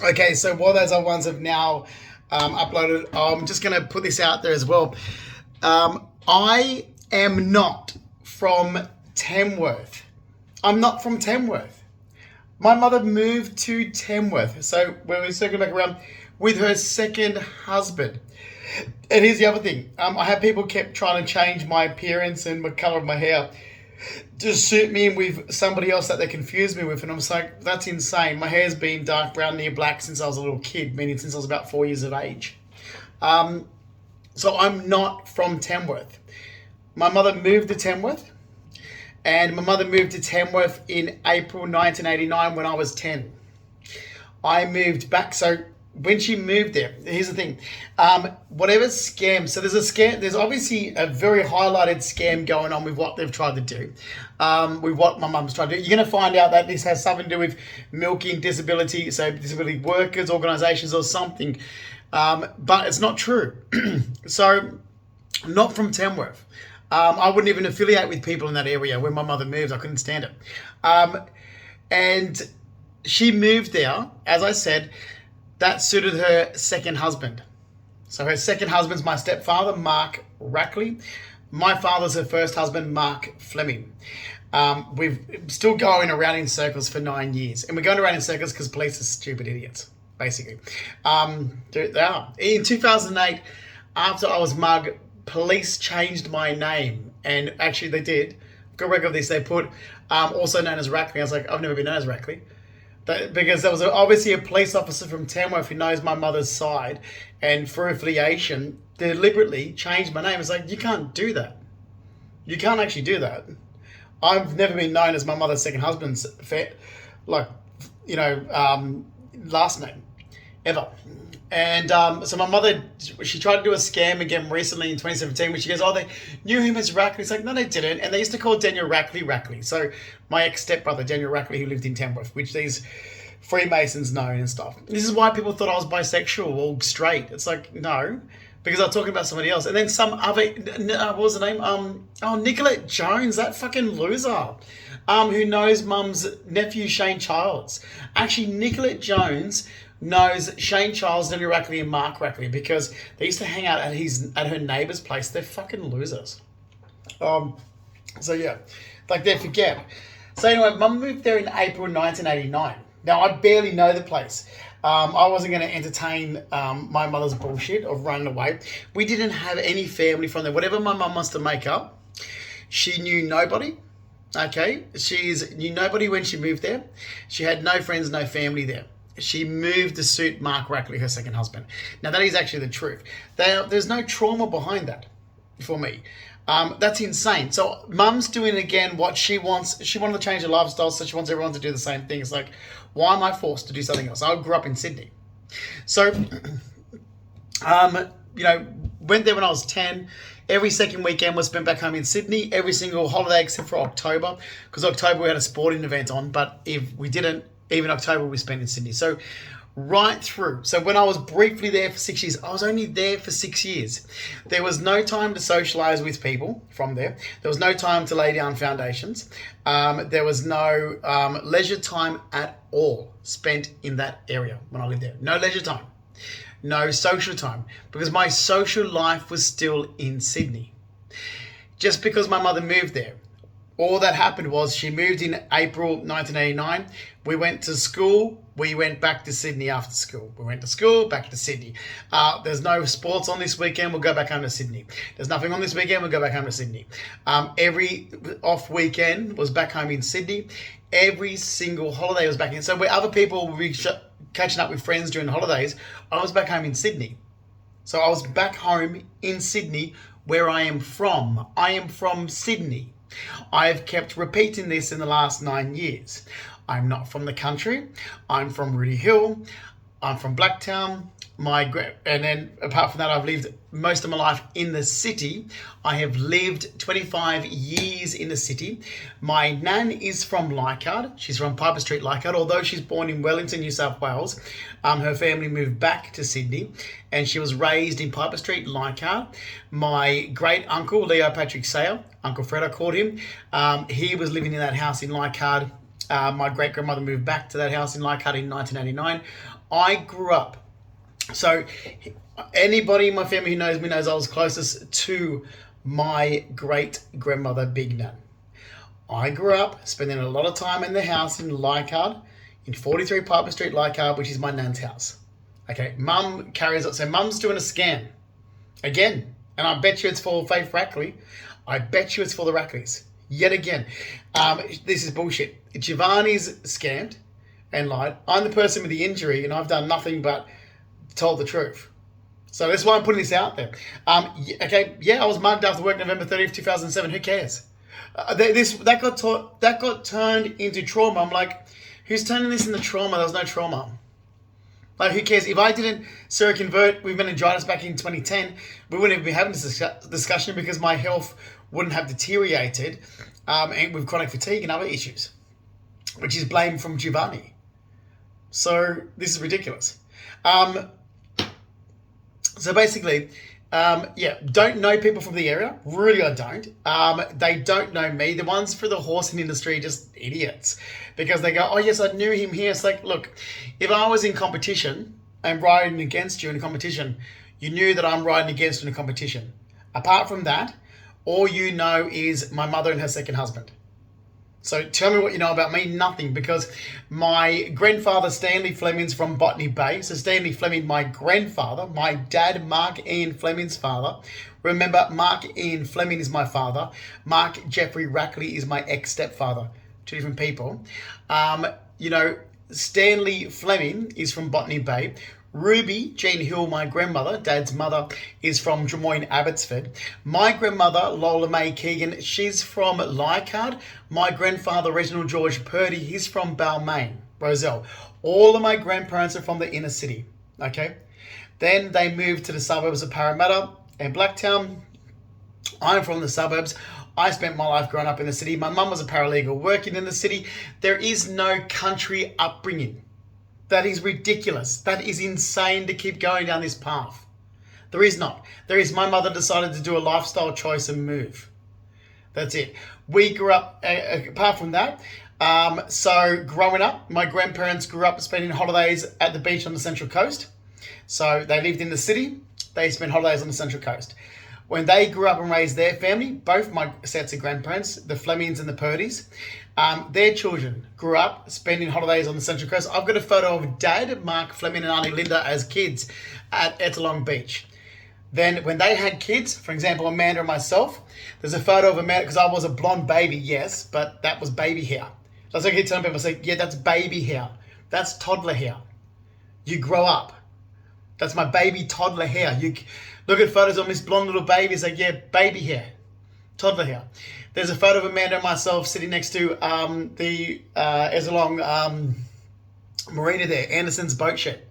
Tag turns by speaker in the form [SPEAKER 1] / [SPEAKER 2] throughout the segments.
[SPEAKER 1] Okay, so while those other ones have now uploaded, I'm just going to put this out there as well. I am not from Tamworth. I'm not from Tamworth. My mother moved to Tamworth, so when we circle back around with her second husband. And here's the other thing: I have people kept trying to change my appearance and the color of my hair to suit me in with somebody else that they confused me with, and I'm just like, that's insane. My hair's been dark brown near black since I was a little kid, meaning since I was about 4 years of age. So I'm not from Tamworth. My mother moved to Tamworth, and my mother moved to Tamworth in April 1989 when I was 10. I moved back. So when she moved there, here's the thing. Whatever scam, so there's a scam, there's obviously a very highlighted scam going on with what they've tried to do, with what my mum's trying to do. You're going to find out that this has something to do with milking disability, so disability workers, organisations or something. But it's not true. So, not from Tamworth. I wouldn't even affiliate with people in that area. When my mother moved, I couldn't stand it. And she moved there, as I said, that suited her second husband. So her second husband's my stepfather, Mark Rackley. My father's her first husband, Mark Fleming. We've still going around in circles for 9 years. And we're going around in circles because police are stupid idiots, basically. They are. In 2008, after I was mugged, police changed my name. And actually they did. Got record of this. They put also known as Rackley. I was like, I've never been known as Rackley. Because there was obviously a police officer from Tamworth who knows my mother's side, and for affiliation, deliberately changed my name. It's like, you can't do that. You can't actually do that. I've never been known as my mother's second husband's, last name, ever. And so my mother, she tried to do a scam again recently in 2017, which she goes, oh, they knew him as Rackley. It's like, no, they didn't. And they used to call Daniel Rackley. So my ex-stepbrother, Daniel Rackley, who lived in Tamworth, which these Freemasons know and stuff. This is why people thought I was bisexual or straight. It's like, no, because I was talking about somebody else. And then some other, what was the name? Nicolette Jones, that fucking loser, who knows mum's nephew, Shane Childs. Actually, Nicolette Jones knows Shane Childs, Daniel Rackley, and Mark Rackley because they used to hang out at her neighbour's place. They're fucking losers. So yeah, like they forget. So anyway, mum moved there in April 1989. Now I barely know the place. I wasn't going to entertain my mother's bullshit of running away. We didn't have any family from there. Whatever my mum wants to make up, she knew nobody. Okay, she knew nobody when she moved there. She had no friends, no family there. She moved to suit Mark Rackley, her second husband. Now, that is actually the truth. There's no trauma behind that for me. That's insane. So, mum's doing again what she wants. She wanted to change her lifestyle, so she wants everyone to do the same thing. It's like, why am I forced to do something else? I grew up in Sydney. So, went there when I was 10. Every second weekend was spent back home in Sydney. Every single holiday except for October. Because October we had a sporting event on, but if we didn't, even October we spent in Sydney. So right through. So when I was briefly there for 6 years, I was only there for 6 years. There was no time to socialise with people from there. There was no time to lay down foundations. There was no leisure time at all spent in that area when I lived there. No leisure time. No social time. Because my social life was still in Sydney. Just because my mother moved there. All that happened was she moved in April 1989. We went to school. We went back to Sydney after school. We went to school, back to Sydney. There's no sports on this weekend. We'll go back home to Sydney. There's nothing on this weekend. We'll go back home to Sydney. Every off weekend was back home in Sydney. Every single holiday was back in. So where other people would be catching up with friends during the holidays, I was back home in Sydney. So I was back home in Sydney where I am from. I am from Sydney. I've kept repeating this in the last 9 years. I'm not from the country. I'm from Rudy Hill. I'm from Blacktown. And then apart from that, I've lived most of my life in the city. I have lived 25 years in the city. My nan is from Leichhardt. She's from Piper Street, Leichhardt. Although she's born in Wellington, New South Wales, her family moved back to Sydney and she was raised in Piper Street, Leichhardt. My great uncle, Leo Patrick Sayer, Uncle Fred I called him, he was living in that house in Leichhardt. My great grandmother moved back to that house in Leichhardt in 1989. I grew up. So anybody in my family who knows me knows I was closest to my great grandmother, Big Nan. I grew up spending a lot of time in the house in Leichhardt, in 43 Piper Street, Leichhardt, which is my nan's house. Okay, mum carries it. So mum's doing a scan. Again. And I bet you it's for Faith Rackley. I bet you it's for the Rackleys. Yet again. This is bullshit. Giovanni's scammed and lied. I'm the person with the injury and I've done nothing but told the truth. So that's why I'm putting this out there. Okay, yeah, I was mugged after work November 30th, 2007. Who cares? That got turned into trauma. I'm like, who's turning this into trauma? There was no trauma. Like, who cares? If I didn't seroconvert with meningitis back in 2010, we wouldn't even be having this discussion because my health wouldn't have deteriorated and with chronic fatigue and other issues, which is blame from Giovanni. So this is ridiculous. So basically, don't know people from the area. Really, I don't. They don't know me. The ones for the horsing industry are just idiots because they go, oh, yes, I knew him here. It's like, look, if I was in competition and riding against you in a competition, you knew that I'm riding against you in a competition. Apart from that, all you know is my mother and her second husband. So tell me what you know about me. Nothing, because my grandfather, Stanley Fleming's from Botany Bay. So Stanley Fleming, my grandfather, my dad, Mark Ian Fleming's father. Remember, Mark Ian Fleming is my father. Mark Jeffrey Rackley is my ex-stepfather. Two different people. Stanley Fleming is from Botany Bay. Ruby Jean Hill, my grandmother, Dad's mother, is from Drummoyne, Abbotsford. My grandmother, Lola May Keegan, she's from Leichhardt. My grandfather, Reginald George Purdy, he's from Balmain, Roselle. All of my grandparents are from the inner city, okay? Then they moved to the suburbs of Parramatta and Blacktown. I'm from the suburbs. I spent my life growing up in the city. My mum was a paralegal working in the city. There is no country upbringing. That is ridiculous. That is insane to keep going down this path. There is not. There is my mother decided to do a lifestyle choice and move. That's it. We grew up, apart from that, so growing up, my grandparents grew up spending holidays at the beach on the Central Coast. So they lived in the city. They spent holidays on the Central Coast. When they grew up and raised their family, both my sets of grandparents, the Flemings and the Purdys, their children grew up spending holidays on the Central Coast. I've got a photo of Dad, Mark Fleming, and Auntie Linda as kids at Ettalong Beach. Then when they had kids, for example, Amanda and myself, there's a photo of Amanda, because I was a blonde baby, yes, but that was baby hair. That's like I keep telling people, I say, yeah, that's baby hair. That's toddler hair. You grow up. That's my baby toddler hair. You look at photos of this blonde little baby, it's like, yeah, baby hair. Toddler hair. There's a photo of Amanda and myself sitting next to the Ettalong marina there, Anderson's boat shed,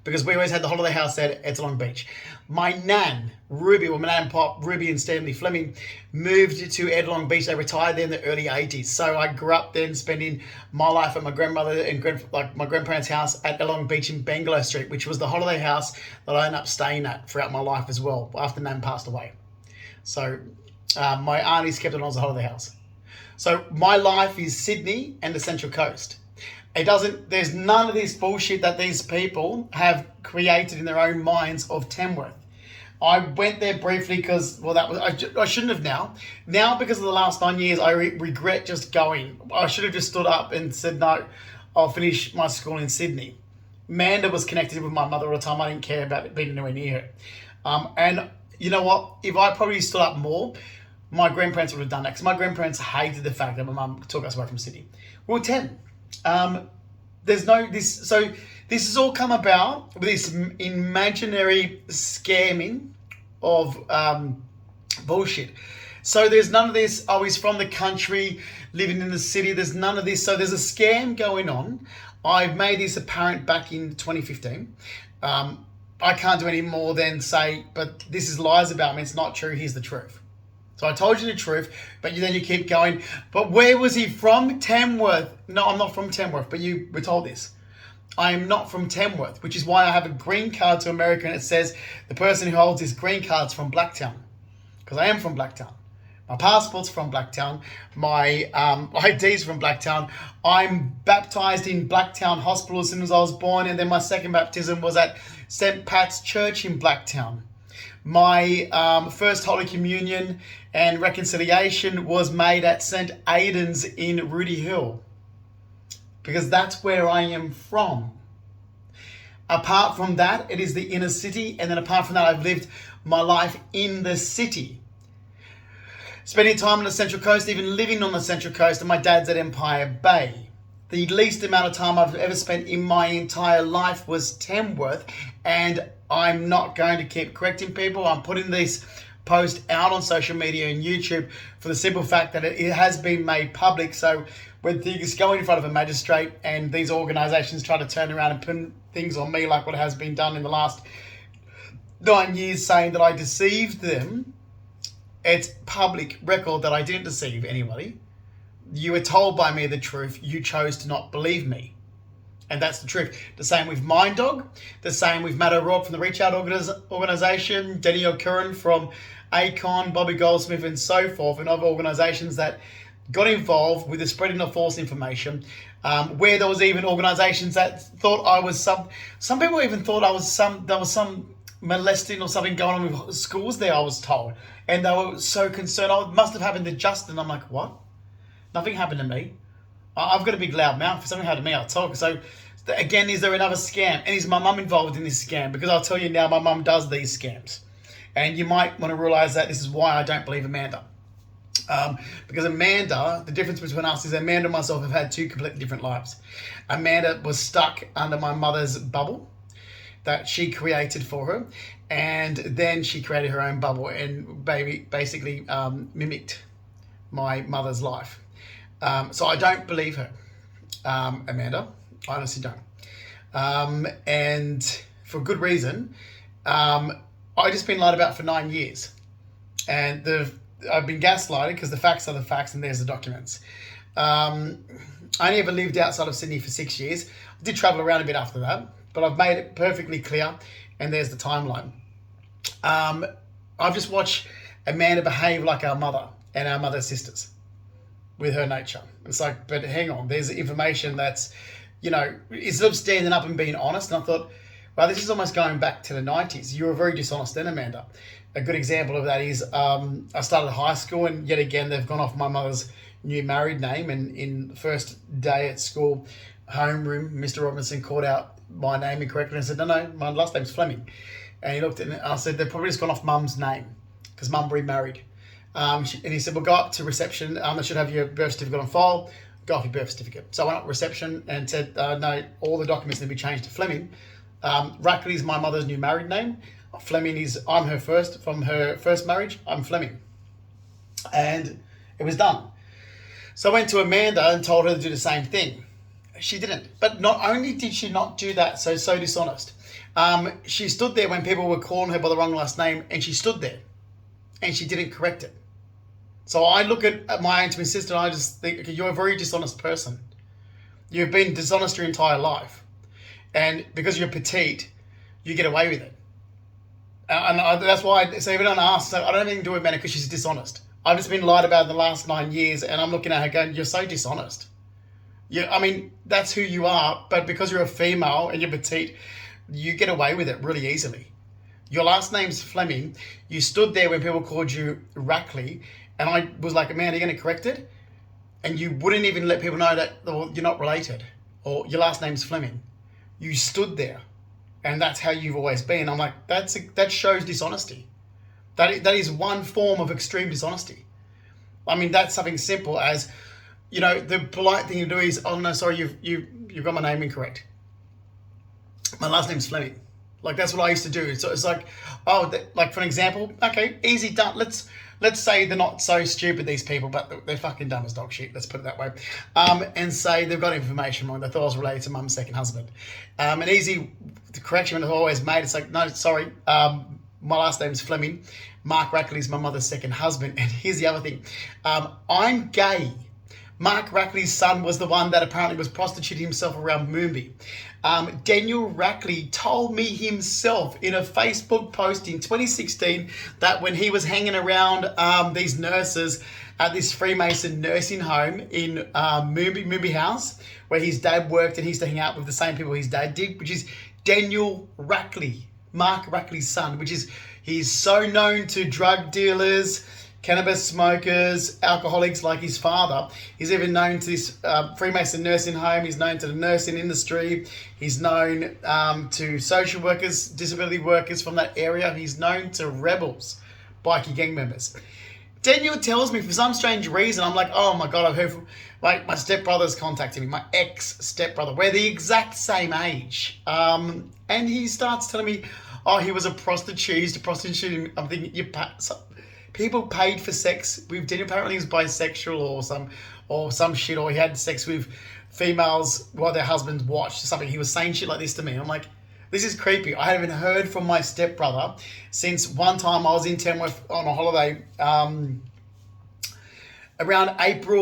[SPEAKER 1] because we always had the holiday house there at Ettalong Beach. My nan, Ruby, my nan and Pop, Ruby and Stanley Fleming, moved to Ettalong Beach. They retired there in the early 80s. So I grew up then spending my life at my grandmother and my grandparents' house at Ettalong Beach in Bangalow Street, which was the holiday house that I ended up staying at throughout my life as well, after Nan passed away. So my aunties kept it on as a holiday house. So my life is Sydney and the Central Coast. There's none of this bullshit that these people have created in their own minds of Tamworth. I went there briefly because, I shouldn't have now. Now, because of the last 9 years, I regret just going. I should have just stood up and said, no, I'll finish my school in Sydney. Amanda was connected with my mother all the time. I didn't care about it being anywhere near her. And you know what? If I probably stood up more, my grandparents would have done that, because my grandparents hated the fact that my mum took us away from Sydney. We were 10. This has all come about with this imaginary scamming of bullshit. So there's none of this, oh, he's from the country, living in the city. There's none of this. So there's a scam going on. I've made this apparent back in 2015. I can't do any more than say, but this is lies about me. It's not true. Here's the truth. So I told you the truth, but then you keep going, but where was he from? Tamworth. No, I'm not from Tamworth, but you were told this. I am not from Tamworth, which is why I have a green card to America, and it says the person who holds this green card is from Blacktown, because I am from Blacktown. My passport's from Blacktown. My ID's from Blacktown. I'm baptised in Blacktown Hospital as soon as I was born, and then my second baptism was at St. Pat's Church in Blacktown. My first Holy Communion and reconciliation was made at St. Aidan's in Rooty Hill, because that's where I am from. Apart from that, it is the inner city, and then apart from that, I've lived my life in the city. Spending time on the Central Coast, even living on the Central Coast, and my dad's at Empire Bay. The least amount of time I've ever spent in my entire life was Tamworth, and I'm not going to keep correcting people. I'm putting this post out on social media and YouTube for the simple fact that it has been made public. So when things go in front of a magistrate and these organisations try to turn around and pin things on me like what has been done in the last 9 years, saying that I deceived them, it's public record that I didn't deceive anybody. You were told by me the truth. You chose to not believe me. And that's the truth. The same with Mind Dog. The same with Matt O'Rourke from the Reach Out organisation, Denny O'Curran from ACON, Bobby Goldsmith and so forth, and other organisations that got involved with the spreading of false information, where there was even organisations that thought I was some people even thought there was some molesting or something going on with schools there, I was told. And they were so concerned. Oh, it must have happened to Justin. I'm like, what? Nothing happened to me. I've got a big loud mouth. If something happened to me, I'll talk. So again, is there another scam? And is my mum involved in this scam? Because I'll tell you now, my mum does these scams. And you might want to realise that this is why I don't believe Amanda. Because Amanda, the difference between us is Amanda and myself have had two completely different lives. Amanda was stuck under my mother's bubble that she created for her, and then she created her own bubble and basically mimicked my mother's life. So I don't believe her, Amanda. I honestly don't. And for good reason. I've just been lied about for 9 years. And I've been gaslighted because the facts are the facts and there's the documents. I only ever lived outside of Sydney for 6 years. I did travel around a bit after that, but I've made it perfectly clear, and there's the timeline. I've just watched Amanda behave like our mother and our mother's sisters with her nature. It's like, but hang on, there's information that's, instead of standing up and being honest, and I thought, well, this is almost going back to the 90s. You were very dishonest then, Amanda. A good example of that is I started high school, and yet again, they've gone off my mother's new married name, and in the first day at school, homeroom, Mr. Robinson called out my name incorrectly and said, no, my last name's Fleming. And he looked at it and I said, they've probably just gone off mum's name because mum remarried. And he said, well, go up to reception. They should have your birth certificate on file. Go off your birth certificate. So I went up to reception and said, no, all the documents need to be changed to Fleming. Rackley is my mother's new married name. Fleming is, I'm her first, from her first marriage, I'm Fleming. And it was done. So I went to Amanda and told her to do the same thing. She didn't. But not only did she not do that, so dishonest. She stood there when people were calling her by the wrong last name, and she stood there and she didn't correct it. So I look at my twin sister and I just think, okay, you're a very dishonest person. You've been dishonest your entire life. And because you're petite, you get away with it. That's why, so everyone asks, so I don't have anything to do with Amanda because she's dishonest. I've just been lied about in the last 9 years, and I'm looking at her going, you're so dishonest. That's who you are, but because you're a female and you're petite, you get away with it really easily. Your last name's Fleming. You stood there when people called you Rackley, and I was like, man, are you going to correct it? And you wouldn't even let people know that you're not related, or your last name's Fleming. You stood there, and that's how you've always been. I'm like, that shows dishonesty. That is one form of extreme dishonesty. That's something simple as, the polite thing to do is, oh no, sorry, you've got my name incorrect. My last name's Fleming. Like, that's what I used to do. So it's like, like for an example, okay, easy, done. Let's say they're not so stupid, these people, but they're fucking dumb as dog shit. Let's put it that way. And say they've got information wrong. They thought I was related to mum's second husband. An easy correction I've always made, it's like, no, sorry, my last name's Fleming. Mark Rackley's my mother's second husband. And here's the other thing. I'm gay, Mark Rackley's son was the one that apparently was prostituting himself around Moombi. Daniel Rackley told me himself in a Facebook post in 2016 that when he was hanging around these nurses at this Freemason nursing home in Moombi House, where his dad worked, and he used to hang out with the same people his dad did, which is Daniel Rackley, Mark Rackley's son, which is, he's so known to drug dealers, cannabis smokers, alcoholics like his father. He's even known to this Freemason nursing home. He's known to the nursing industry. He's known to social workers, disability workers from that area. He's known to rebels, bikie gang members. Daniel tells me, for some strange reason, I'm like, oh my God, I've heard from, like, my stepbrother's contacting me, my ex-stepbrother. We're the exact same age. And he starts telling me, oh, he was a prostitute. He used to prostitute. I'm thinking, people paid for sex with Daniel. Apparently he was bisexual or some shit, or he had sex with females while their husbands watched or something. He was saying shit like this to me. I'm like, this is creepy. I haven't heard from my stepbrother since one time I was in Tamworth on a holiday around April